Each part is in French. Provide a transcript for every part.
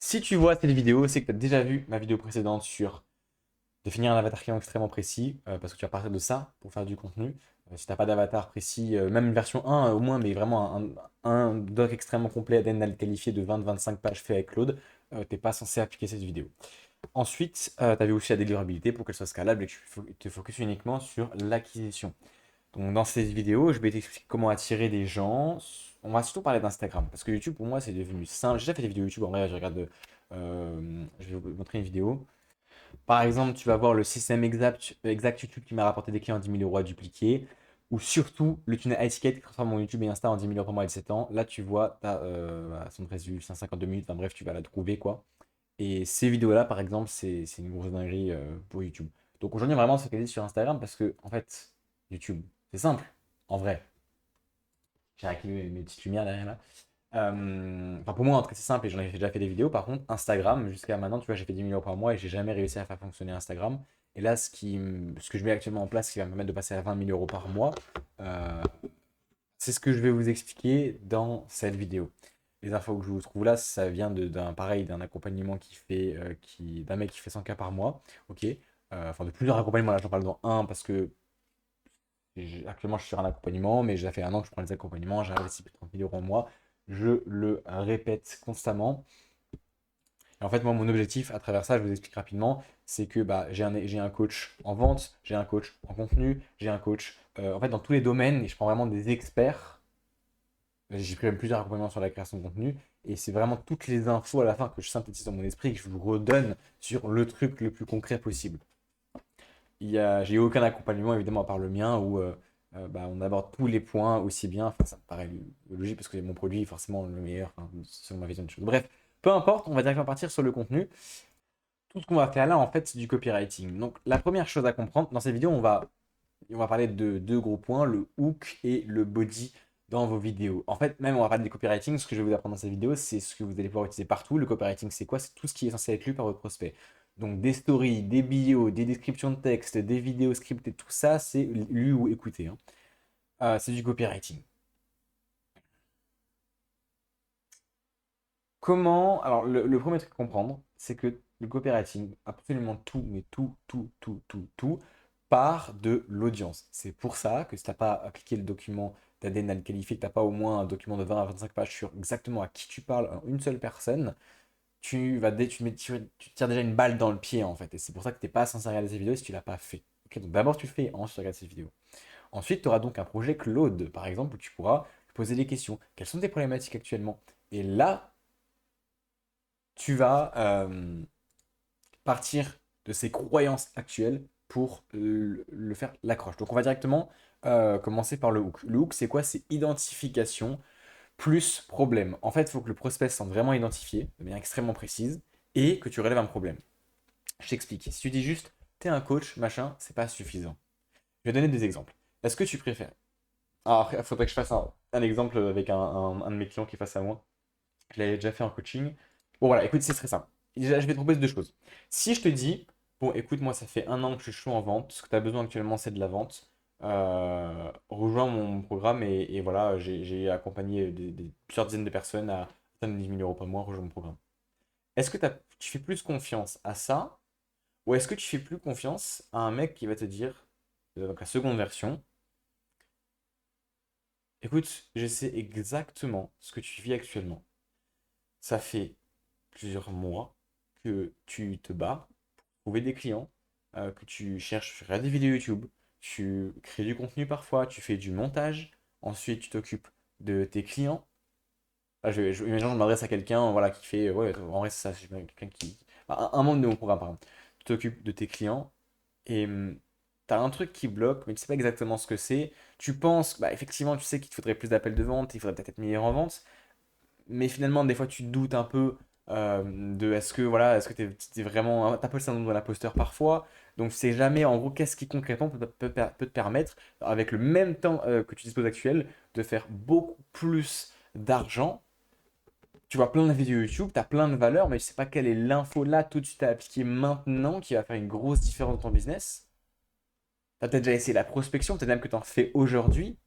Si tu vois cette vidéo, c'est que tu as déjà vu ma vidéo précédente sur définir un avatar client extrêmement précis, parce que tu vas partir de ça pour faire du contenu. Si tu n'as pas d'avatar précis, même une version 1 au moins, mais vraiment un doc extrêmement complet d'NL qualifié de 20-25 pages fait avec Claude, tu n'es pas censé appliquer cette vidéo. Ensuite, tu as vu aussi la délivrabilité pour qu'elle soit scalable et que tu te focuses uniquement sur l'acquisition. Donc dans cette vidéo, je vais t'expliquer comment attirer des gens. On va surtout parler d'Instagram. Parce que YouTube, pour moi, c'est devenu simple. J'ai déjà fait des vidéos YouTube. En vrai, je regarde. Je vais vous montrer une vidéo. Par exemple, tu vas voir le système exact YouTube qui m'a rapporté des clients à 10 000 euros à dupliquer. Ou surtout le tunnel à étiquette qui transforme mon YouTube et Insta en 10 000 euros par mois et 7 ans. Là, tu vois, tu as son résultat 152 minutes. Enfin bref, tu vas la trouver quoi. Et ces vidéos-là, par exemple, c'est une grosse dinguerie pour YouTube. Donc aujourd'hui, vraiment se focaliser sur Instagram parce que, en fait, YouTube, c'est simple, en vrai. J'ai activé mes petites lumières derrière là. Enfin, pour moi, en tout cas, c'est simple et j'en ai déjà fait des vidéos. Par contre, Instagram, jusqu'à maintenant, tu vois, j'ai fait 10 000 euros par mois et j'ai jamais réussi à faire fonctionner Instagram. Et là, ce que je mets actuellement en place, qui va me permettre de passer à 20 000 euros par mois, euh, c'est ce que je vais vous expliquer dans cette vidéo. Les infos que je vous trouve là, ça vient d'un accompagnement d'un mec qui fait 100K par mois, ok. Enfin, de plusieurs accompagnements, là j'en parle dans un parce que actuellement je suis sur un accompagnement, mais j'ai fait un an que je prends les accompagnements, j'ai investi plus de 30 000 euros en mois, je le répète constamment. Et en fait, moi, mon objectif à travers ça, je vous explique rapidement, c'est que bah, j'ai un coach en vente, j'ai un coach en contenu, j'ai un coach en fait dans tous les domaines, et je prends vraiment des experts. J'ai pris même plusieurs accompagnements sur la création de contenu et c'est vraiment toutes les infos à la fin que je synthétise dans mon esprit et que je vous redonne sur le truc le plus concret possible. J'ai eu aucun accompagnement évidemment à part le mien où bah, on aborde tous les points aussi bien. Enfin, ça me paraît logique parce que mon produit est forcément le meilleur, enfin, selon ma vision des choses. Bref, peu importe, on va directement partir sur le contenu. Tout ce qu'on va faire là, en fait, c'est du copywriting. Donc, la première chose à comprendre dans cette vidéo, on va parler de deux gros points, le hook et le body dans vos vidéos. En fait, même on va parler des copywriting, ce que je vais vous apprendre dans cette vidéo, c'est ce que vous allez pouvoir utiliser partout. Le copywriting, c'est quoi? C'est tout ce qui est censé être lu par votre prospect. Donc des stories, des bios, des descriptions de texte, des vidéos scriptées, tout ça, c'est lu ou écouté, hein. C'est du copywriting. Comment? Alors, le premier truc à comprendre, c'est que le copywriting, absolument tout, mais tout, part de l'audience. C'est pour ça que si tu n'as pas appliqué le document d'ADN qualifié, que tu n'as pas au moins un document de 20 à 25 pages sur exactement à qui tu parles, à une seule personne, tu te tires déjà une balle dans le pied en fait. Et c'est pour ça que tu n'es pas censé regarder ces vidéos si tu ne l'as pas fait. Ok, donc d'abord tu le fais, ensuite tu regardes ces vidéos. Ensuite, tu auras donc un projet Claude, par exemple, où tu pourras poser des questions. Quelles sont tes problématiques actuellement? Et là, tu vas partir de ses croyances actuelles pour le faire l'accroche. Donc on va directement commencer par le hook. Le hook, c'est quoi? C'est identification plus problème. En fait, il faut que le prospect se sente vraiment identifié, de manière extrêmement précise, et que tu relèves un problème. Je t'explique. Si tu dis juste, t'es un coach, machin, c'est pas suffisant. Je vais donner des exemples. Est-ce que tu préfères? Alors après, il faudrait que je fasse un exemple avec un de mes clients qui est face à moi. Je l'avais déjà fait en coaching. Bon, voilà, écoute, c'est très simple. Déjà, je vais te proposer deux choses. Si je te dis, bon, écoute, moi, ça fait un an que je suis chaud en vente. Ce que tu as besoin actuellement, c'est de la vente. Rejoins mon programme et voilà, j'ai accompagné plusieurs dizaines de personnes à atteindre 10 000 euros par mois. Rejoins mon programme. Est-ce que tu fais plus confiance à ça ou est-ce que tu fais plus confiance à un mec qui va te dire, donc la seconde version, écoute, je sais exactement ce que tu vis actuellement. Ça fait plusieurs mois que tu te bats pour trouver des clients, que tu cherches sur des vidéos YouTube, tu crées du contenu parfois, tu fais du montage, ensuite tu t'occupes de tes clients. Ah, imagine, je m'adresse à quelqu'un voilà, qui fait, ouais, en vrai, c'est ça, c'est quelqu'un qui. Un membre de mon programme, par exemple. Tu t'occupes de tes clients et tu as un truc qui bloque, mais tu sais pas exactement ce que c'est. Tu penses, bah, effectivement, tu sais qu'il te faudrait plus d'appels de vente, il faudrait peut-être être meilleur en vente, mais finalement, des fois, tu te doutes un peu de est-ce que voilà, est-ce que t'es vraiment. T'as pas le syndrome de l'imposteur parfois. Donc, c'est jamais, en gros, qu'est-ce qui concrètement peut te permettre, avec le même temps que tu disposes actuel, de faire beaucoup plus d'argent. Tu vois plein de vidéos YouTube, tu as plein de valeurs, mais je sais pas quelle est l'info là tout de suite à appliquer maintenant qui va faire une grosse différence dans ton business. Tu as peut-être déjà essayé la prospection, peut-être même que tu en fais aujourd'hui,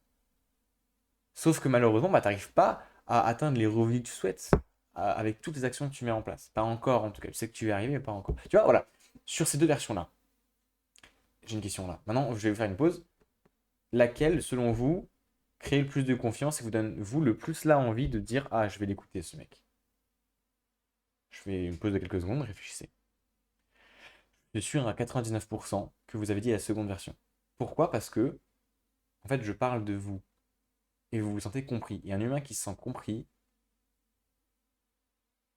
sauf que malheureusement, bah, tu n'arrives pas à atteindre les revenus que tu souhaites. avec toutes les actions que tu mets en place. Pas encore, en tout cas. Je sais que tu y es arrivé, mais pas encore. Tu vois, voilà. Sur ces deux versions-là, j'ai une question là. Maintenant, je vais vous faire une pause. Laquelle, selon vous, crée le plus de confiance et vous donne, vous, le plus là envie de dire, ah, je vais l'écouter, ce mec. Je fais une pause de quelques secondes, réfléchissez. Je suis sûr à 99% que vous avez dit la seconde version. Pourquoi? Parce que, en fait, je parle de vous et vous vous sentez compris. Et un humain qui se sent compris,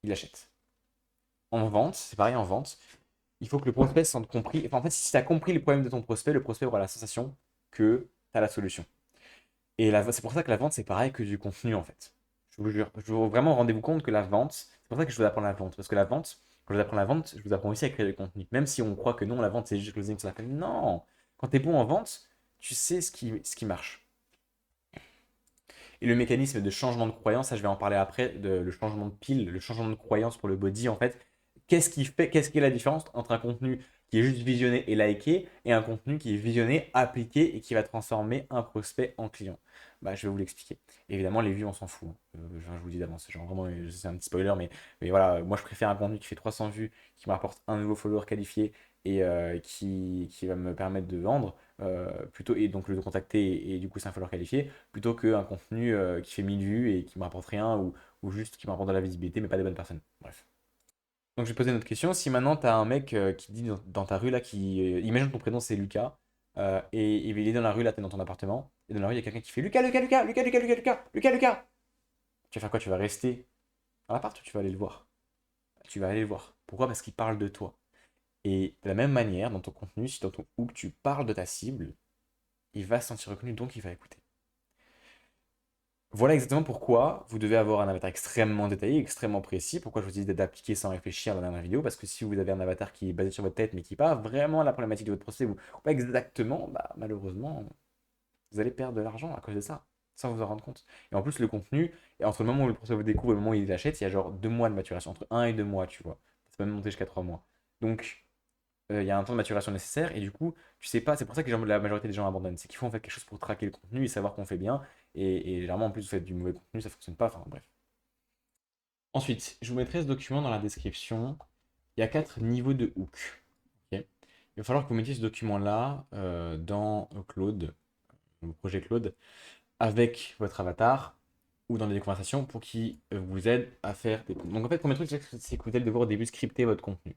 il achète. En vente, c'est pareil en vente, il faut que le prospect se sente compris. Enfin, en fait, si tu as compris le problème de ton prospect, le prospect aura la sensation que tu as la solution. Et c'est pour ça que la vente, c'est pareil que du contenu, en fait. Je vous jure. Je vous vraiment rendez-vous compte que la vente, c'est pour ça que je vous apprends la vente. Parce que la vente, quand je vous apprends la vente, je vous apprends aussi à créer du contenu. Même si on croit que non, la vente, c'est juste closing, ça fait non. Quand tu es bon en vente, tu sais ce qui marche. Et le mécanisme de changement de croyance, ça je vais en parler après, le changement de pile, le changement de croyance pour le body en fait. Qu'est-ce qui est la différence entre un contenu qui est juste visionné et liké et un contenu qui est visionné, appliqué et qui va transformer un prospect en client? Bah, je vais vous l'expliquer. Évidemment, les vues, on s'en fout, hein. Je vous dis d'avance, genre vraiment, c'est un petit spoiler, mais voilà, moi je préfère un contenu qui fait 300 vues, qui me rapporte un nouveau follower qualifié et qui va me permettre de vendre, plutôt, et donc le contacter et du coup c'est un follower qualifié, plutôt qu'un contenu qui fait 1000 vues et qui me rapporte rien ou juste qui me rapporte de la visibilité mais pas des bonnes personnes. Bref. Donc je vais poser une autre question. Si maintenant tu as un mec qui dit dans ta rue là, imagine ton prénom c'est Lucas, et il est dans la rue là, tu es dans ton appartement, et dans la rue il y a quelqu'un qui fait Lucas, Lucas, Lucas, Lucas, Lucas, Lucas, Lucas, Lucas, Lucas. Tu vas faire quoi? Tu vas rester à l'appart ou tu vas aller le voir? Tu vas aller le voir. Pourquoi? Parce qu'il parle de toi. Et de la même manière, dans ton contenu, si dans ton hook tu parles de ta cible, il va se sentir reconnu, donc il va écouter. Voilà exactement pourquoi vous devez avoir un avatar extrêmement détaillé, extrêmement précis. Pourquoi je vous dis d'appliquer sans réfléchir dans la dernière vidéo. Parce que si vous avez un avatar qui est basé sur votre tête, mais qui n'est pas vraiment la problématique de votre prospect, ou pas exactement, bah, malheureusement, vous allez perdre de l'argent à cause de ça, sans vous en rendre compte. Et en plus, le contenu, et entre le moment où le prospect vous découvre et le moment où il l'achète, il y a genre 2 mois de maturation, entre 1 et 2 mois, tu vois. Ça peut même monter jusqu'à 3 mois. Donc, il y a un temps de maturation nécessaire et du coup, tu sais pas, c'est pour ça que la majorité des gens abandonnent. C'est qu'il faut en fait quelque chose pour traquer le contenu et savoir qu'on fait bien. Et généralement, en plus, vous faites du mauvais contenu, ça fonctionne pas. Enfin, bref. Ensuite, je vous mettrai ce document dans la description. Il y a 4 niveaux de hook. Ok. Il va falloir que vous mettiez ce document-là dans Claude, le projet Claude, avec votre avatar ou dans des conversations pour qu'il vous aide à faire des. Donc en fait, le premier truc, c'est que vous allez devoir au début scripter votre contenu.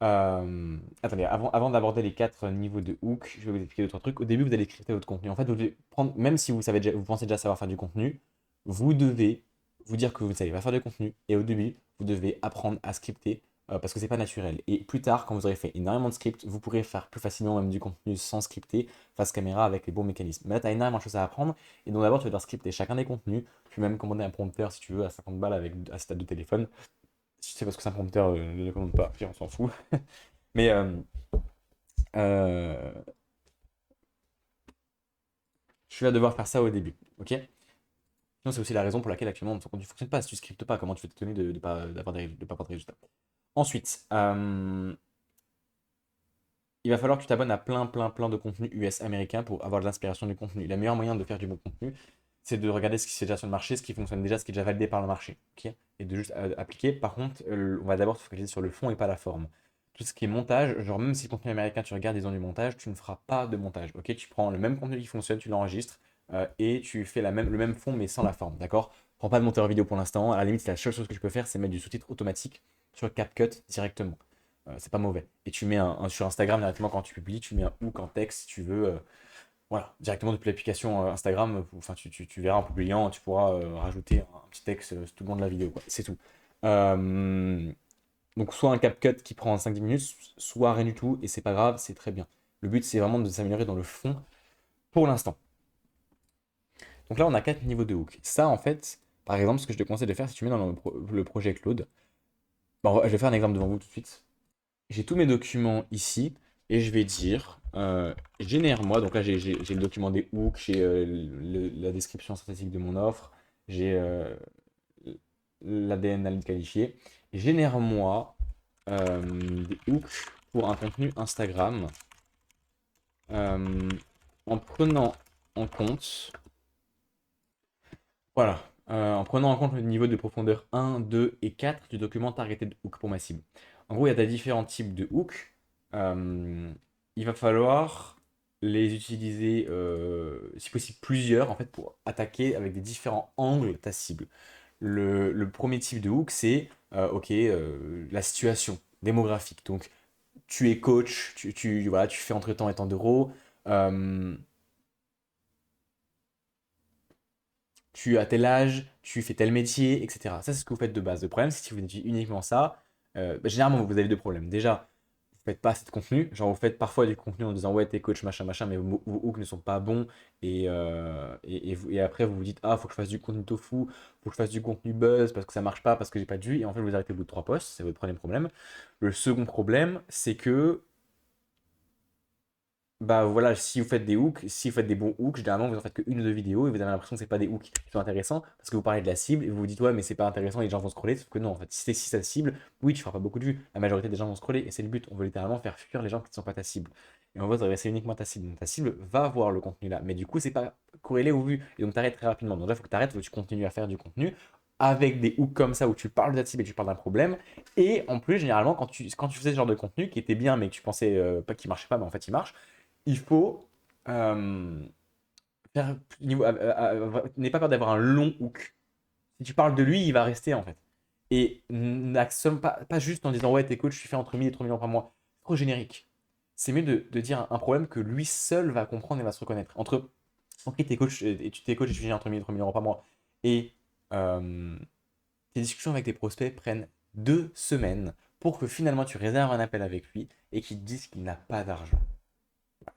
Attendez, avant d'aborder les 4 niveaux de hook, je vais vous expliquer 2 3 trucs. Au début, vous allez scripter votre contenu. En fait, vous devez prendre, même si vous pensez déjà savoir faire du contenu, vous devez vous dire que vous ne savez pas faire de contenu. Et au début, vous devez apprendre à scripter parce que c'est pas naturel. Et plus tard, quand vous aurez fait énormément de scripts, vous pourrez faire plus facilement même du contenu sans scripter, face caméra avec les bons mécanismes. Mais là, tu as énormément de choses à apprendre. Et donc d'abord, tu vas devoir scripter chacun des contenus. Tu peux même commander un prompteur si tu veux à 50 balles avec à ce stade de téléphone. Si c'est parce que c'est un prompteur, ne le commande pas, puis on s'en fout. Mais euh, tu vas devoir faire ça au début, ok? Sinon, c'est aussi la raison pour laquelle actuellement ton contenu ne fonctionne pas. Si tu ne scriptes pas, comment tu veux t'étonner de ne pas avoir de résultats? Ensuite, il va falloir que tu t'abonnes à plein, plein, plein de contenus US américains pour avoir de l'inspiration du contenu. Le meilleur moyen de faire du bon contenu, c'est de regarder ce qui s'est déjà sur le marché, ce qui fonctionne déjà, ce qui est déjà validé par le marché, ok? Et de juste appliquer. Par contre, on va d'abord se focaliser sur le fond et pas la forme. Tout ce qui est montage, genre même si le contenu américain, tu regardes, ils ont du montage, tu ne feras pas de montage, ok? Tu prends le même contenu qui fonctionne, tu l'enregistres et tu fais le même fond mais sans la forme, d'accord? Prends pas de monteur vidéo pour l'instant. À la limite, la seule chose que je peux faire, c'est mettre du sous-titre automatique sur CapCut directement. C'est pas mauvais. Et tu mets sur Instagram directement quand tu publies, tu mets un hook en texte si tu veux. Voilà, directement depuis l'application Instagram, enfin, tu verras en publiant, tu pourras rajouter un petit texte tout le long de la vidéo, quoi. C'est tout. Euh, donc soit un CapCut qui prend 5-10 minutes, soit rien du tout, et c'est pas grave, c'est très bien. Le but, c'est vraiment de s'améliorer dans le fond pour l'instant. Donc là, on a 4 niveaux de hook. Ça, en fait, par exemple, ce que je te conseille de faire, si tu mets dans le projet Claude, bon, je vais faire un exemple devant vous tout de suite. J'ai tous mes documents ici et je vais dire génère-moi. Donc là, j'ai le document des hooks, j'ai la description synthétique de mon offre, j'ai l'ADN qualifié. Génère-moi des hooks pour un contenu Instagram euh, en prenant en compte. Voilà. En prenant en compte le niveau de profondeur 1, 2 et 4 du document targeted hook pour ma cible. En gros, il y a des différents types de hooks. Euh, il va falloir les utiliser, si possible, plusieurs, en fait, pour attaquer avec des différents angles ta cible. Le premier type de hook, c'est ok, la situation démographique. Donc, tu es coach, voilà, tu fais entre temps et tant d'euros. euh, Tu as tel âge, tu fais tel métier, etc. Ça, c'est ce que vous faites de base. Le problème, c'est que si vous faites uniquement ça, généralement, vous avez deux problèmes. Déjà, vous faites pas assez de contenu. Genre, vous faites parfois du contenu en disant, ouais, t'es coach, machin, machin, mais vos hooks ne sont pas bons. Et après, vous vous dites, ah, faut que je fasse du contenu tofu, faut que je fasse du contenu buzz parce que ça marche pas, parce que j'ai pas de vue. Et en fait, vous arrêtez au bout de trois posts. C'est votre premier problème. Le second problème, c'est que bah voilà, si vous faites des hooks, si vous faites des bons hooks, généralement vous en faites qu'une ou deux vidéos et vous avez l'impression que c'est pas des hooks qui sont intéressants parce que vous parlez de la cible et vous vous dites ouais mais c'est pas intéressant et les gens vont scroller, sauf que non en fait, si ta cible, oui tu feras pas beaucoup de vues, la majorité des gens vont scroller et c'est le but, on veut littéralement faire fuir les gens qui ne sont pas ta cible. Et on va s'adresser uniquement à ta cible, donc ta cible va voir le contenu là, mais du coup c'est pas corrélé aux vues et donc t'arrêtes très rapidement. Donc là il faut que t'arrêtes, faut que tu continues à faire du contenu avec des hooks comme ça où tu parles de ta cible et tu parles d'un problème et en plus généralement quand tu faisais ce genre de contenu qui était bien mais que tu pensais pas qu'il marchait pas mais en fait il marche, il faut euh, n'aie pas peur d'avoir un long hook. Si tu parles de lui, il va rester en fait. Et n'axonne pas juste en disant ouais, t'es coach, tu fais entre 1000 et 3 millions par mois. C'est trop générique. C'est mieux de dire un problème que lui seul va comprendre et va se reconnaître. Ok, t'es coach et tu fais entre 1000 et 3 millions par mois. Et euh, tes discussions avec tes prospects prennent 2 semaines pour que finalement tu réserves un appel avec lui et qu'il te dise qu'il n'a pas d'argent.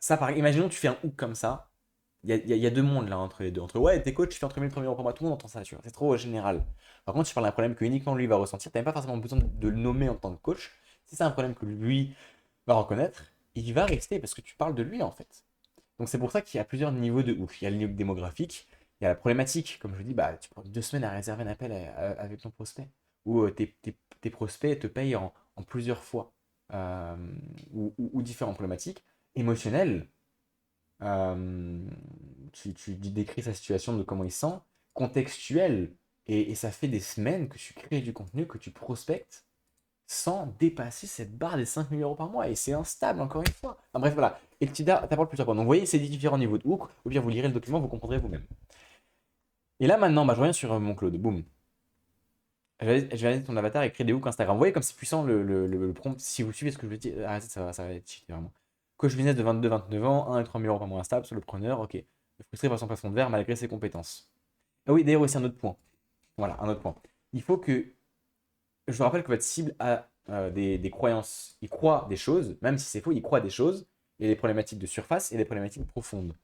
Ça, imaginons que tu fais un hook comme ça. Il y a deux mondes là entre les deux. Entre ouais, t'es coach, tu fais entre 1000 et 3000 euros par mois, tout le monde entend ça, tu vois. C'est trop général. Par contre, tu parles d'un problème que uniquement lui va ressentir. T'as même pas forcément besoin de le nommer en tant que coach. Si c'est un problème que lui va reconnaître, il va rester parce que tu parles de lui en fait. Donc c'est pour ça qu'il y a plusieurs niveaux de ouf. Il y a le niveau démographique, il y a la problématique. Comme je vous dis, bah, tu prends 2 semaines à réserver un appel avec ton prospect. Ou tes prospects te payent en plusieurs fois. Euh, ou différentes problématiques. Émotionnelles, euh, tu décris sa situation de comment il sent, contextuel, et ça fait des semaines que tu crées du contenu, que tu prospectes, sans dépasser cette barre des 5 000 euros par mois, et c'est instable, encore une fois. Enfin, bref, voilà. Et tu t'apportes plusieurs points. Donc, vous voyez, c'est différents niveaux de hook, ou bien vous lirez le document, vous comprendrez vous-même. Et là, maintenant, bah, je reviens sur mon Claude. Boum. Je vais aller ton avatar et créer des hooks Instagram. Vous voyez comme c'est puissant le prompt. Si vous suivez ce que je veux dire, arrêtez, ça va être cheaté vraiment. Coach business de 22-29 ans, 1 et 3 000 euros par mois instable, solopreneur, ok. Frustré par son plafond de verre malgré ses compétences. Ah oui, d'ailleurs, aussi un autre point. Voilà, un autre point. Il faut que. Je vous rappelle que votre cible a des croyances. Il croit des choses, même si c'est faux, il croit des choses. Il y a des problématiques de surface et des problématiques profondes.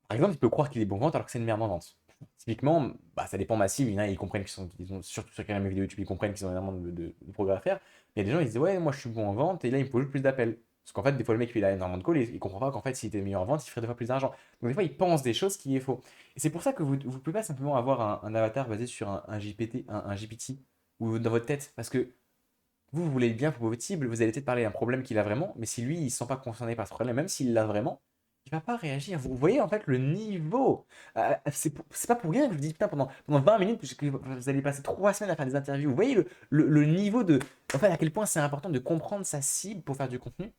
Par exemple, il peut croire qu'il est bon en vente alors que c'est une merde en vente. Typiquement, bah, ça dépend massif. Il y en a, ils comprennent qu'ils ont, surtout sur mes vidéos YouTube, ils comprennent qu'ils ont énormément de progrès à faire. Il y a des gens, ils disent, ouais, moi je suis bon en vente, et là, il me faut juste plus d'appels. Parce qu'en fait, des fois, le mec, il a énormément de calls, il comprend pas qu'en fait, s'il était meilleur en vente, il ferait 2 fois plus d'argent. Donc, des fois, il pense des choses qui est faux. Et c'est pour ça que vous ne pouvez pas simplement avoir un avatar basé sur un GPT, un GPT, ou dans votre tête. Parce que vous voulez bien pour votre cible, vous allez peut-être parler d'un problème qu'il a vraiment, mais si lui, il ne se sent pas concerné par ce problème, même s'il l'a vraiment, il va pas réagir. Vous voyez en fait le niveau. C'est pas pour rien que je vous dis, putain, pendant 20 minutes, que vous allez passer 3 semaines à faire des interviews. Vous voyez le niveau de. En fait, à quel point c'est important de comprendre sa cible pour faire du contenu.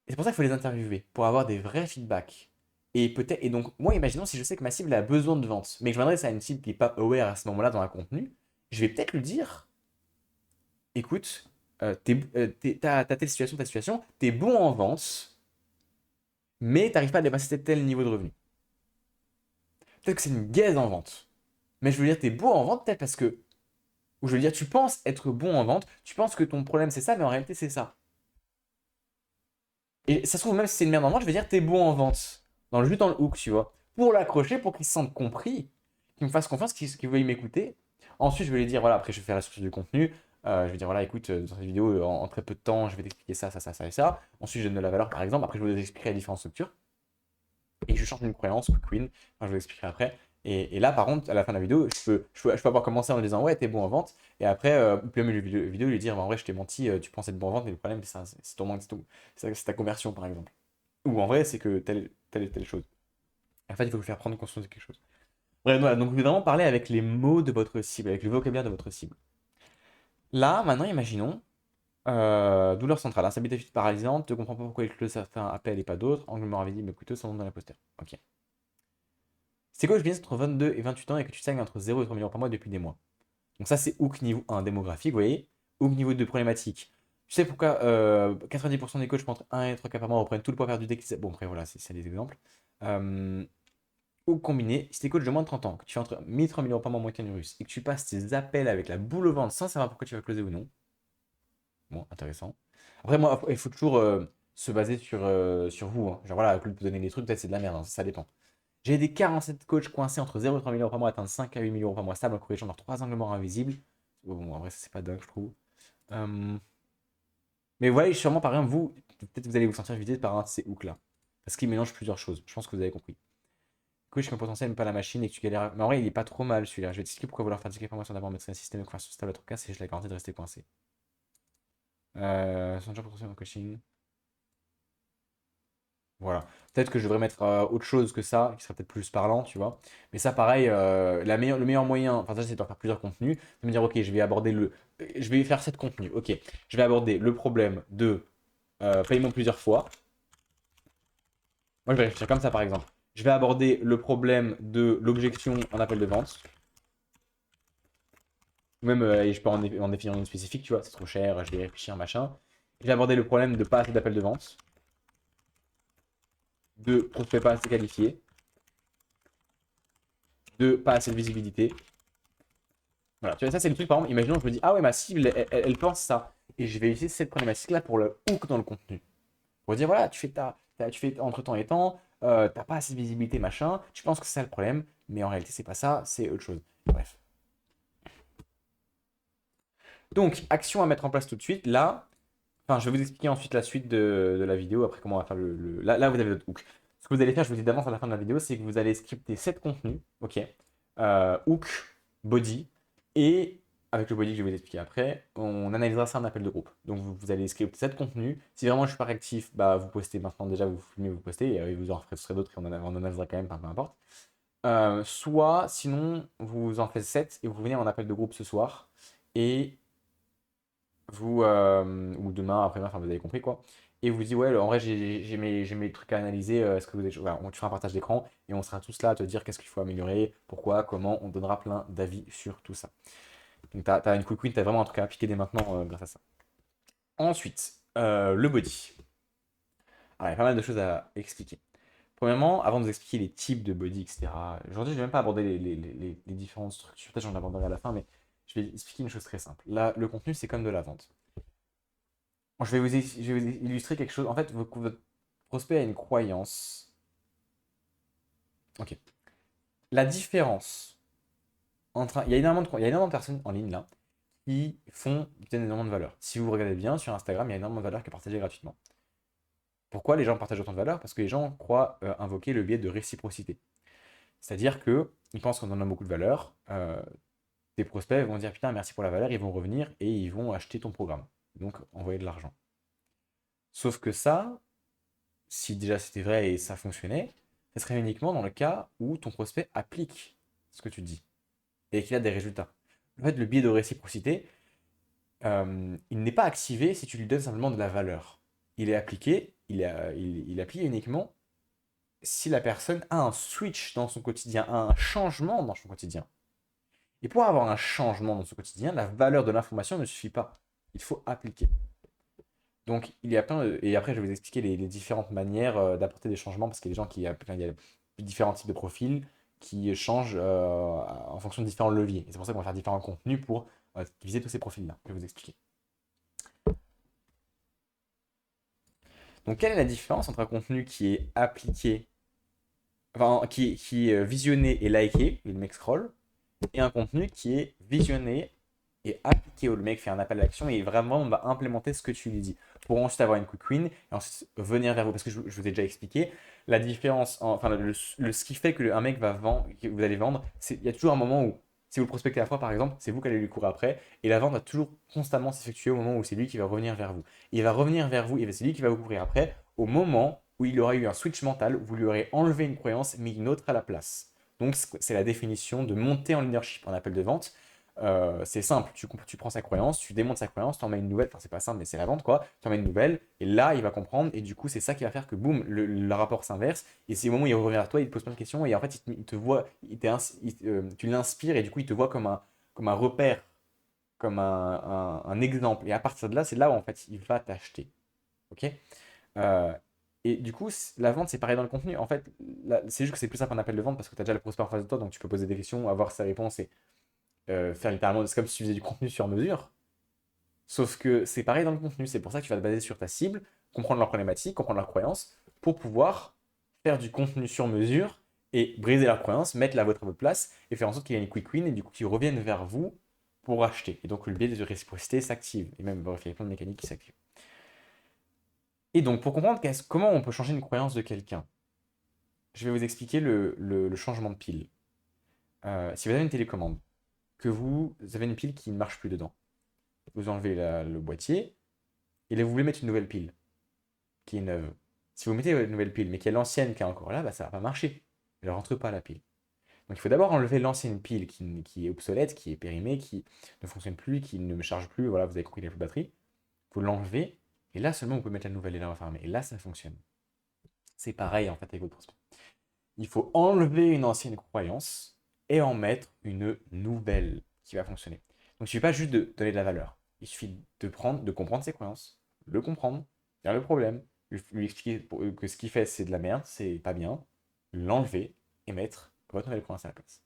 Et c'est pour ça qu'il faut les interviewer, pour avoir des vrais feedbacks. Et donc, moi, imaginons si je sais que ma cible a besoin de vente, mais que je m'adresse à une cible qui n'est pas aware à ce moment-là dans un contenu, je vais peut-être lui dire écoute, t'as telle situation, t'es bon en vente, mais t'arrives pas à dépasser tel niveau de revenu. Peut-être que c'est une gaze en vente. Mais je veux dire, t'es bon en vente peut-être parce que, ou je veux dire, tu penses être bon en vente, tu penses que ton problème c'est ça, mais en réalité c'est ça. Et ça se trouve, même si c'est une merde en vente, je vais dire, t'es bon en vente. Juste dans le hook, tu vois. Pour l'accrocher, pour qu'il se sente compris, qu'il me fasse confiance, qu'il veuille m'écouter. Ensuite, je vais lui dire, voilà, après, je vais faire la structure du contenu. Je vais dire, voilà, écoute, dans cette vidéo, en très peu de temps, je vais t'expliquer ça, ça, ça, ça et ça. Ensuite, je donne de la valeur, par exemple. Après, je vais vous expliquer les différentes structures. Et je change une croyance, quick win. Enfin, je vous expliquerai après. Et là, par contre, à la fin de la vidéo, je peux avoir commencé en lui disant, ouais, t'es bon en vente. Et après, vous pouvez même vidéo lui dire, bah, en vrai, je t'ai menti, tu pensais être bon en vente, mais le problème, c'est ton manque, c'est ta conversion, par exemple. Ou en vrai, c'est que telle et telle chose. En fait, il faut lui faire prendre conscience de quelque chose. Bref, voilà, donc vous devez vraiment parler avec les mots de votre cible, avec le vocabulaire de votre cible. Là, maintenant, imaginons, douleur centrale, instabilité physique paralysante, ne comprends pas pourquoi il close certains appels et pas d'autres, angle mort invisible mais coûteux, sans nom dans l'imposteur. Ok. C'est quoi, je viens entre 22 et 28 ans et que tu saignes entre 0 et 3 millions par mois depuis des mois. Donc ça, c'est hook niveau 1 démographique, vous voyez. Hook niveau 2 problématique. Tu sais pourquoi 90% des coachs entre 1 et 3 cas par mois reprennent tout le poids perdu dès qu'ils... Bon, après, voilà, c'est des exemples. Euh, Hook combiné, si t'es coach de moins de 30 ans, que tu fais entre 1000 et 3 000 euros par mois en moyenne russe, et que tu passes tes appels avec la boule au ventre sans savoir pourquoi tu vas closer ou non, bon, intéressant. Après, moi, il faut toujours se baser sur vous, hein. Genre voilà, vous donner des trucs, peut-être c'est de la merde, hein, ça dépend. J'ai aidé 47 coachs coincés entre 0 et 3 000 euros par mois à atteindre 5 à 8 000 euros par mois stable en corrigeant leurs 3 angles morts invisibles. Bon, en vrai, ça, c'est pas dingue, je trouve. Euh, Mais vous voyez, sûrement, par exemple, vous, peut-être vous allez vous sentir visé par un de ces hooks-là. Parce qu'il mélange plusieurs choses. Je pense que vous avez compris. Coach, comme potentiel, mais pas la machine et que tu galères. Mais en vrai, il est pas trop mal celui-là. Je vais t'expliquer pourquoi vouloir faire des formations d'abord mettre un système de conversion stable à ton cas, c'est juste la garantie de rester coincé. Son job potentiel en coaching. Voilà. Peut-être que je devrais mettre autre chose que ça, qui serait peut-être plus parlant, tu vois. Mais ça, pareil, le meilleur moyen, enfin, ça, c'est de faire plusieurs contenus, de me dire, ok, je vais aborder je vais faire 7 contenus, ok. Je vais aborder le problème de paiement plusieurs fois. Moi, je vais réfléchir comme ça, par exemple. Je vais aborder le problème de l'objection en appel de vente. Ou même, et je peux en définir une spécifique, tu vois, c'est trop cher, je vais y réfléchir, machin. Je vais aborder le problème de pas assez d'appels de vente, de prospects pas assez qualifiés, de pas assez de visibilité. Voilà, tu vois, ça c'est le truc, par exemple, imaginons, je me dis, ah ouais, ma cible, elle pense ça. Et je vais utiliser cette problématique-là pour le hook dans le contenu. Pour dire, voilà, tu fais entre temps et temps, t'as pas assez de visibilité, machin, tu penses que c'est ça le problème, mais en réalité, c'est pas ça, c'est autre chose. Bref. Donc, action à mettre en place tout de suite. Là, enfin, je vais vous expliquer ensuite la suite de la vidéo, après comment on va faire Là, vous avez votre hook. Ce que vous allez faire, je vous dis d'avance à la fin de la vidéo, c'est que vous allez scripter 7 contenus, ok, hook, body, et avec le body que je vais vous expliquer après, on analysera ça en appel de groupe. Donc vous allez scripter 7 contenus. Si vraiment je suis pas réactif, bah vous postez maintenant déjà, vous filmez, vous postez, et vous en ferez d'autres et on analysera quand même, peu importe. Soit, sinon, vous en faites 7 et vous venez en appel de groupe ce soir. Et vous, ou demain, après-demain, enfin vous avez compris quoi. Et vous dites, ouais, en vrai, j'ai mes trucs à analyser. Est-ce que vous êtes... Voilà, tu feras un partage d'écran et on sera tous là à te dire qu'est-ce qu'il faut améliorer, pourquoi, comment. On donnera plein d'avis sur tout ça. Donc, tu as une quick win, tu as vraiment un truc à appliquer dès maintenant grâce à ça. Ensuite, le body. Alors, il y a pas mal de choses à expliquer. Premièrement, avant de vous expliquer les types de body, etc., aujourd'hui, je ne vais même pas aborder les différentes structures. Peut-être j'en aborderai à la fin, mais je vais expliquer une chose très simple. Là, le contenu, c'est comme de la vente. Je vais vous illustrer quelque chose. En fait, votre prospect a une croyance. Ok. La différence entre. Il y a énormément de personnes en ligne là qui donnent énormément de valeur. Si vous regardez bien sur Instagram, il y a énormément de valeur qui est partagée gratuitement. Pourquoi les gens partagent autant de valeur? Parce que les gens croient invoquer le biais de réciprocité. C'est-à-dire qu'ils pensent qu'on en a beaucoup de valeur. Tes prospects vont dire putain, merci pour la valeur, ils vont revenir et ils vont acheter ton programme. Donc, envoyer de l'argent. Sauf que ça, si déjà c'était vrai et ça fonctionnait, ce serait uniquement dans le cas où ton prospect applique ce que tu dis et qu'il a des résultats. En fait, le biais de réciprocité, il n'est pas activé si tu lui donnes simplement de la valeur. Il est appliqué, il applique uniquement si la personne a un switch dans son quotidien, a un changement dans son quotidien. Et pour avoir un changement dans son quotidien, la valeur de l'information ne suffit pas. Il faut appliquer. Donc, il y a plein et après, je vais vous expliquer les différentes manières d'apporter des changements parce qu'il y a des gens il y a différents types de profils qui changent en fonction de différents leviers. Et c'est pour ça qu'on va faire différents contenus pour viser tous ces profils-là. Je vais vous expliquer. Donc, quelle est la différence entre un contenu qui est appliqué, enfin, qui est visionné et liké, et le mec scroll, et un contenu qui est visionné et appliqué où le mec fait un appel à l'action et vraiment on va implémenter ce que tu lui dis pour ensuite avoir une quick win et ensuite venir vers vous parce que je vous ai déjà expliqué la différence, enfin ce qui fait que un mec va vendre, que vous allez vendre, il y a toujours un moment où si vous le prospectez à la fois par exemple, c'est vous qui allez lui courir après et la vente va toujours constamment s'effectuer au moment où c'est lui qui va revenir vers vous. Il va revenir vers vous et c'est lui qui va vous courir après au moment où il aura eu un switch mental, où vous lui aurez enlevé une croyance, mis une autre à la place. Donc, c'est la définition de monter en leadership en appel de vente. C'est simple, tu prends sa croyance, tu démontes sa croyance, tu en mets une nouvelle, enfin c'est pas simple, mais c'est la vente quoi, tu en mets une nouvelle, et là il va comprendre, et du coup c'est ça qui va faire que boum, le rapport s'inverse, et c'est au moment où il revient vers toi, il te pose plein de questions, et en fait il te voit, tu l'inspires, et du coup il te voit comme un repère, comme un exemple, et à partir de là, c'est là où en fait il va t'acheter, ok? Euh, et du coup, la vente, c'est pareil dans le contenu. En fait, c'est juste que c'est plus simple un appel de vente parce que tu as déjà le prospect en face de toi, donc tu peux poser des questions, avoir ses réponses et faire littéralement, c'est comme si tu faisais du contenu sur mesure. Sauf que c'est pareil dans le contenu. C'est pour ça que tu vas te baser sur ta cible, comprendre leurs problématiques, comprendre leurs croyances, pour pouvoir faire du contenu sur mesure et briser leurs croyances, mettre la vôtre à votre place et faire en sorte qu'il y ait une quick win et du coup qu'ils reviennent vers vous pour acheter. Et donc le biais de réciprocité s'active. Et même, bref, il y a plein de mécaniques qui s'activent. Et donc, pour comprendre comment on peut changer une croyance de quelqu'un, je vais vous expliquer le changement de pile. Si vous avez une télécommande, que vous avez une pile qui ne marche plus dedans, vous enlevez le boîtier, et là vous voulez mettre une nouvelle pile, qui est neuve. Si vous mettez une nouvelle pile, mais qu'il y a l'ancienne qui est encore là, bah, ça ne va pas marcher. Elle ne rentre pas la pile. Donc il faut d'abord enlever l'ancienne pile qui est obsolète, qui est périmée, qui ne fonctionne plus, qui ne me charge plus, voilà, vous avez compris, il n'y a plus de batterie. Vous l'enlevez, et là seulement vous pouvez mettre la nouvelle et la refermer. Et là ça fonctionne. C'est pareil en fait avec votre prospect. Il faut enlever une ancienne croyance et en mettre une nouvelle qui va fonctionner. Donc il ne suffit pas juste de donner de la valeur. Il suffit de comprendre ses croyances, le comprendre, faire le problème, lui expliquer que ce qu'il fait c'est de la merde, c'est pas bien, l'enlever et mettre votre nouvelle croyance à la place.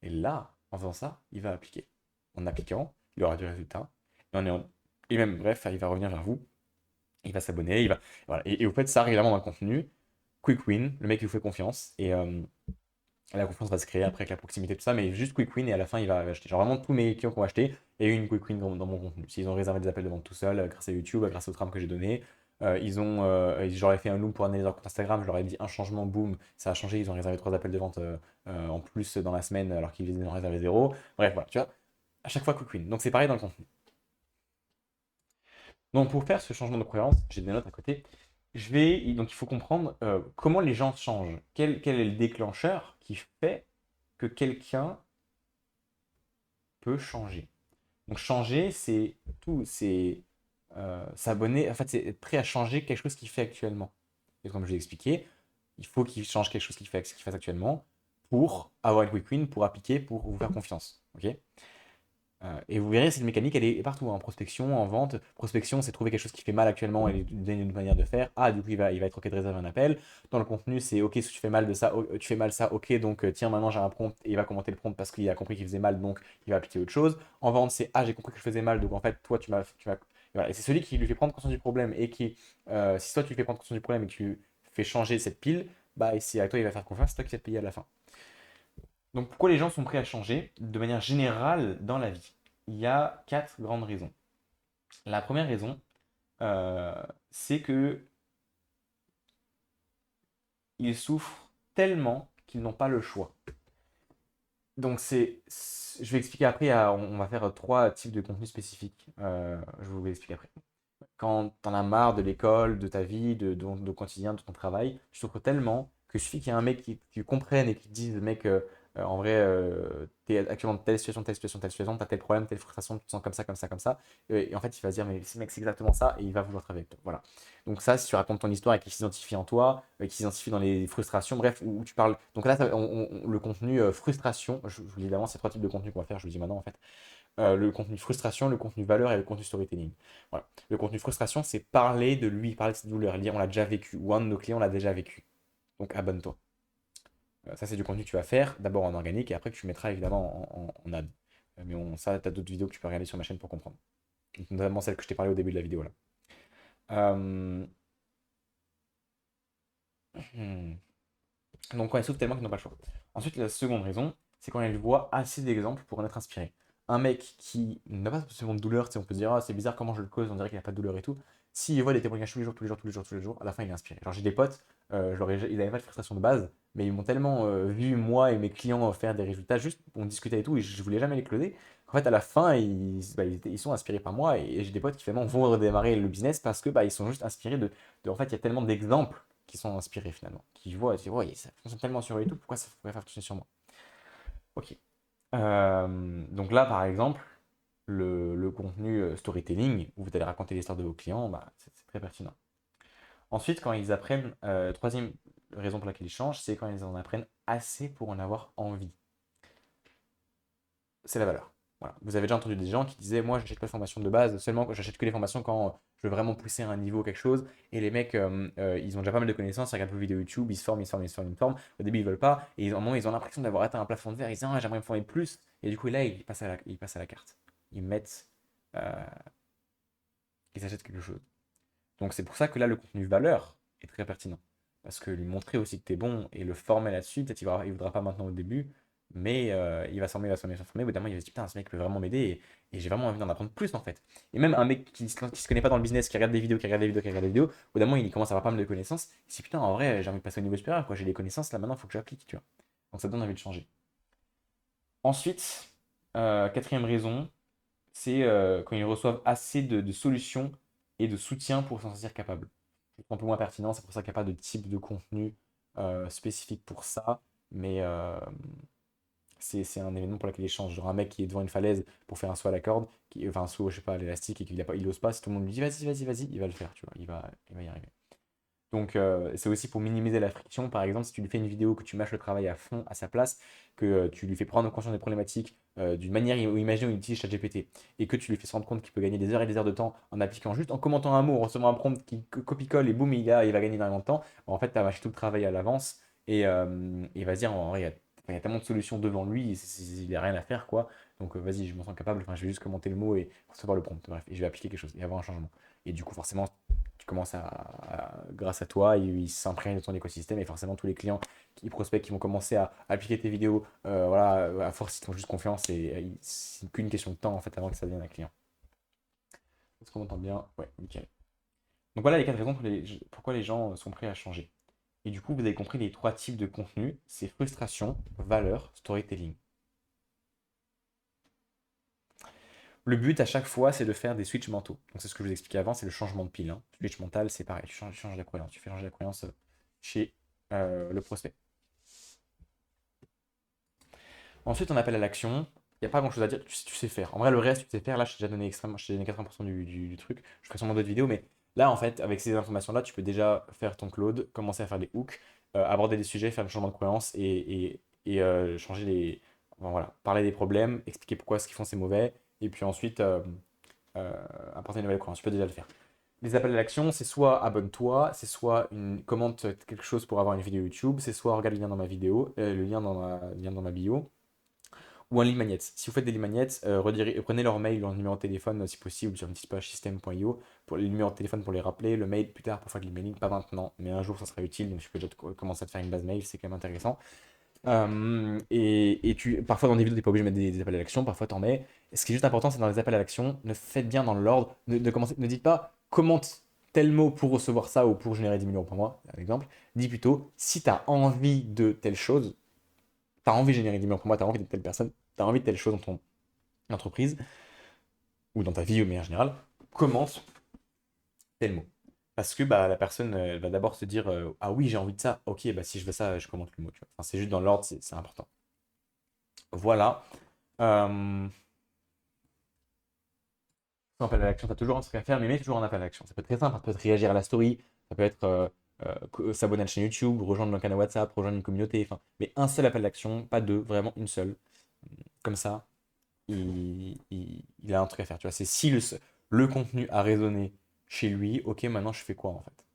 Et là, en faisant ça, il va appliquer. En appliquant, il aura du résultat. Et même, bref, il va revenir vers vous, il va s'abonner, voilà. Et vous faites ça régulièrement dans le contenu. Quick win, le mec il vous fait confiance. Et la confiance va se créer après avec la proximité, tout ça, mais juste quick win et à la fin il va acheter. Genre vraiment tous mes clients qui ont acheté, il y a eu une quick win dans mon contenu. S'ils ont réservé des appels de vente tout seul, grâce à YouTube, grâce aux trames que j'ai donné, j'aurais fait un loop pour analyser leur compte Instagram, je leur ai dit un changement, boum, ça a changé, ils ont réservé 3 appels de vente en plus dans la semaine alors qu'ils en ont réservé zéro. Bref, voilà, tu vois, à chaque fois quick win. Donc c'est pareil dans le contenu. Donc pour faire ce changement de croyance, j'ai des notes à côté. Donc il faut comprendre comment les gens changent. Quel est le déclencheur qui fait que quelqu'un peut changer. Donc changer, c'est tout, c'est s'abonner, en fait, c'est être prêt à changer quelque chose qu'il fait actuellement. Et comme je l'ai expliqué, il faut qu'il change quelque chose qu'il fasse actuellement pour avoir une quick win, pour appliquer, pour vous faire confiance. Ok. Et vous verrez, cette mécanique, elle est partout, hein. En prospection, en vente. Prospection, c'est trouver quelque chose qui fait mal actuellement et lui donner une manière de faire. Ah, du coup, il va être OK de réserver un appel. Dans le contenu, c'est OK, si tu fais mal de ça, tu fais mal ça, OK, donc tiens, maintenant j'ai un prompt et il va commenter le prompt parce qu'il a compris qu'il faisait mal, donc il va appliquer autre chose. En vente, c'est ah, j'ai compris que je faisais mal, donc en fait, toi, tu m'as. Voilà. Et c'est celui qui lui fait prendre conscience du problème et si toi, tu lui fais prendre conscience du problème et que tu fais changer cette pile, bah, et c'est à toi, il va faire confiance, c'est toi qui vas te payer à la fin. Donc pourquoi les gens sont prêts à changer de manière générale dans la vie? Il y a 4 grandes raisons. La première raison, euh, c'est que ils souffrent tellement qu'ils n'ont pas le choix. Donc je vais expliquer après, on va faire 3 types de contenus spécifiques. Je vais vous expliquer après. Quand tu en as marre de l'école, de ta vie, de quotidien, de ton travail, tu souffres tellement que suffit qu'il y ait un mec qui comprenne et qui te dise, mec, en vrai, tu es actuellement dans telle situation, tu as tel problème, telle frustration, tu te sens comme ça, comme ça, comme ça. Et en fait, il va se dire, mais mec, c'est exactement ça, et il va vouloir travailler avec toi. Voilà. Donc ça, si tu racontes ton histoire et qu'il s'identifie en toi, qu'il s'identifie dans les frustrations, bref, où tu parles. Donc là, le contenu frustration, je vous dis d'avant, c'est 3 types de contenus qu'on va faire, je vous dis maintenant en fait. Le contenu frustration, le contenu valeur et le contenu storytelling. Voilà. Le contenu frustration, c'est parler de lui, parler de ses douleurs, dire on l'a déjà vécu, ou un de nos clients l'a déjà vécu. Donc abonne-toi. Ça, c'est du contenu que tu vas faire, d'abord en organique, et après que tu mettras évidemment en ad. Mais ça, tu as d'autres vidéos que tu peux regarder sur ma chaîne pour comprendre. Donc, notamment celle que je t'ai parlé au début de la vidéo là. Euh, hmm. Donc quand ils souffrent tellement qu'ils n'ont pas le choix. Ensuite, la seconde raison, c'est quand ils voient assez d'exemples pour en être inspiré. Un mec qui n'a pas spécialement de douleur, tu sais, on peut se dire, ah, c'est bizarre comment je le cause, on dirait qu'il n'a pas de douleur et tout. S'il voit des témoignages tous les jours, tous les jours, tous les jours, tous les jours, à la fin il est inspiré. Genre j'ai des potes, ils n'avaient pas de frustration de base, mais ils m'ont tellement vu moi et mes clients faire des résultats, juste on discutait et tout, et je voulais jamais les closer. En fait, à la fin, ils sont inspirés par moi, et j'ai des potes qui finalement vont redémarrer le business parce que ils sont juste inspirés en fait, il y a tellement d'exemples qui sont inspirés finalement, qui voient, et disent, ouais, ça fonctionne tellement sur eux et tout, pourquoi ça pourrait faire fonctionner sur moi? Ok. Donc là, par exemple, le contenu storytelling, où vous allez raconter l'histoire de vos clients, bah, c'est très pertinent. Ensuite, quand ils apprennent, troisième raison pour laquelle ils changent, c'est quand ils en apprennent assez pour en avoir envie. C'est la valeur. Voilà. Vous avez déjà entendu des gens qui disaient, moi, j'achète pas de formation de base, seulement j'achète que les formations quand je veux vraiment pousser à un niveau quelque chose. Et les mecs, ils ont déjà pas mal de connaissances, ils regardent vos vidéos YouTube, ils se forment, ils se forment, ils se forment, ils se forment. Au début, ils veulent pas. Et à un moment, ils ont l'impression d'avoir atteint un plafond de verre. Ils disent, ah, j'aimerais me former plus. Et du coup, là, ils passent à la carte. Ils mettent, euh, ils achètent quelque chose. Donc c'est pour ça que là, le contenu valeur est très pertinent. Parce que lui montrer aussi que tu es bon et le former là-dessus, peut-être il voudra pas maintenant au début, mais il va se former, il va se former, il va se former. Au bout d'un moment, il va se dire, putain, ce mec peut vraiment m'aider et j'ai vraiment envie d'en apprendre plus en fait. Et même un mec qui se connaît pas dans le business, qui regarde des vidéos, qui regarde des vidéos, qui regarde des vidéos, au bout d'un moment, il commence à avoir pas mal de connaissances. Il se dit, putain, en vrai, j'ai envie de passer au niveau supérieur, quoi. J'ai des connaissances, là maintenant, il faut que j'applique, tu vois. Donc ça donne envie de changer. Ensuite, quatrième raison, c'est quand ils reçoivent assez de solutions et de soutien pour s'en sentir capable. C'est un peu moins pertinent, c'est pour ça qu'il n'y a pas de type de contenu spécifique pour ça, mais c'est un événement pour lequel il change. Genre un mec qui est devant une falaise pour faire un saut à la corde, enfin un saut, je sais pas, à l'élastique et qu'il il ose pas, si tout le monde lui dit vas-y, vas-y, vas-y, il va le faire, tu vois, il va y arriver. Donc, c'est aussi pour minimiser la friction. Par exemple, si tu lui fais une vidéo, que tu mâches le travail à fond à sa place, que tu lui fais prendre conscience des problématiques d'une manière où imagine où il utilise ChatGPT et que tu lui fais se rendre compte qu'il peut gagner des heures et des heures de temps en appliquant juste en commentant un mot, en recevant un prompt qui copie-colle et boum, il va gagner énormément de temps. En fait, tu as mâché tout le travail à l'avance et il va se dire en vrai, il y a tellement de solutions devant lui, il n'a rien à faire quoi. Donc, vas-y, je me sens capable, enfin, je vais juste commenter le mot et recevoir le prompt. Bref, et je vais appliquer quelque chose et avoir un changement. Et du coup, forcément, tu commences grâce à toi, ils s'imprègnent de ton écosystème et forcément tous les clients qui prospectent, qui vont commencer à appliquer tes vidéos, voilà, à force ils te font juste confiance et c'est qu'une question de temps en fait avant que ça devienne un client. Est-ce qu'on entend bien? Ouais, nickel. Donc voilà les quatre raisons pourquoi les gens sont prêts à changer. Et du coup, vous avez compris les trois types de contenu, c'est frustration, valeur, storytelling. Le but à chaque fois, c'est de faire des switches mentaux. Donc c'est ce que je vous expliquais avant, c'est le changement de pile, hein. Switch mental, c'est pareil, tu changes la croyance, tu fais changer la croyance chez le prospect. Ensuite, on appelle à l'action. Il n'y a pas grand chose à dire, tu sais faire. En vrai, le reste, tu sais faire. Là, je t'ai déjà donné extrêmement, je t'ai donné 80% du truc. Je ferai sûrement d'autres vidéos, mais là, en fait, avec ces informations-là, tu peux déjà faire ton Claude, commencer à faire des hooks, aborder des sujets, faire le changement de croyance et changer les. Enfin, voilà, parler des problèmes, expliquer pourquoi ce qu'ils font c'est mauvais, et puis ensuite euh, apporter une nouvelle croyance. Tu peux déjà le faire. Les appels à l'action, c'est soit abonne-toi, c'est soit commente quelque chose pour avoir une vidéo YouTube, c'est soit regarde le lien dans ma vidéo, lien dans ma bio ou un lead magnet. Si vous faites des lead magnets, prenez leur mail, leur numéro de téléphone si possible sur une petite page system.io pour les numéros de téléphone pour les rappeler, le mail plus tard pour faire de l'emailing, pas maintenant, mais un jour ça sera utile, donc tu peux déjà commencer à te faire une base mail, c'est quand même intéressant. Parfois dans des vidéos, tu n'es pas obligé de mettre des appels à l'action, parfois tu en mets. Ce qui est juste important, c'est dans les appels à l'action, ne faites bien dans l'ordre, ne dites pas commente tel mot pour recevoir ça ou pour générer 10 000 euros par mois, par exemple. Dis plutôt, si tu as envie de telle chose, tu as envie de générer 10 millions par mois, tu as envie de telle personne, tu as envie de telle chose dans ton entreprise ou dans ta vie de manière générale, commence tel mot. Parce que bah, la personne elle va d'abord se dire ah oui, j'ai envie de ça, ok, bah, si je veux ça, je commente le mot. Tu vois. Enfin, c'est juste dans l'ordre, c'est important. Voilà. Un appel à l'action, tu as toujours un truc à faire, mais mets toujours un appel à l'action. Ça peut être très simple, ça peut être réagir à la story, ça peut être s'abonner à la chaîne YouTube, rejoindre le canal WhatsApp, rejoindre une communauté, enfin, mais un seul appel d'action, pas deux, vraiment une seule. Comme ça, il a un truc à faire. Tu vois, c'est si le contenu a résonné chez lui, ok, maintenant je fais quoi en fait?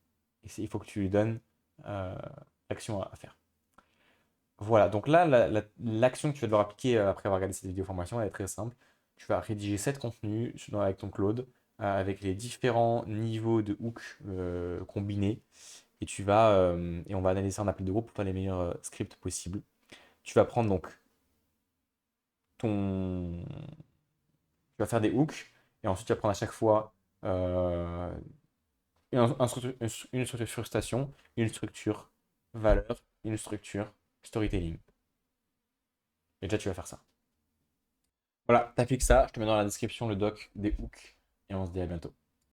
Et il faut que tu lui donnes euh, l'action à faire. Voilà, donc là, l'action que tu vas devoir appliquer après avoir regardé cette vidéo formation, elle est très simple. Tu vas rédiger 7 contenus avec ton Claude, avec les différents niveaux de hook combinés. Et on va analyser ça en appel de groupe pour faire les meilleurs scripts possibles. Tu vas prendre donc ton, tu vas faire des hooks et ensuite tu vas prendre à chaque fois euh, une structure frustration, une structure valeur, une structure storytelling. Et déjà tu vas faire ça. Voilà, t'appliques ça, je te mets dans la description le doc des hooks et on se dit à bientôt.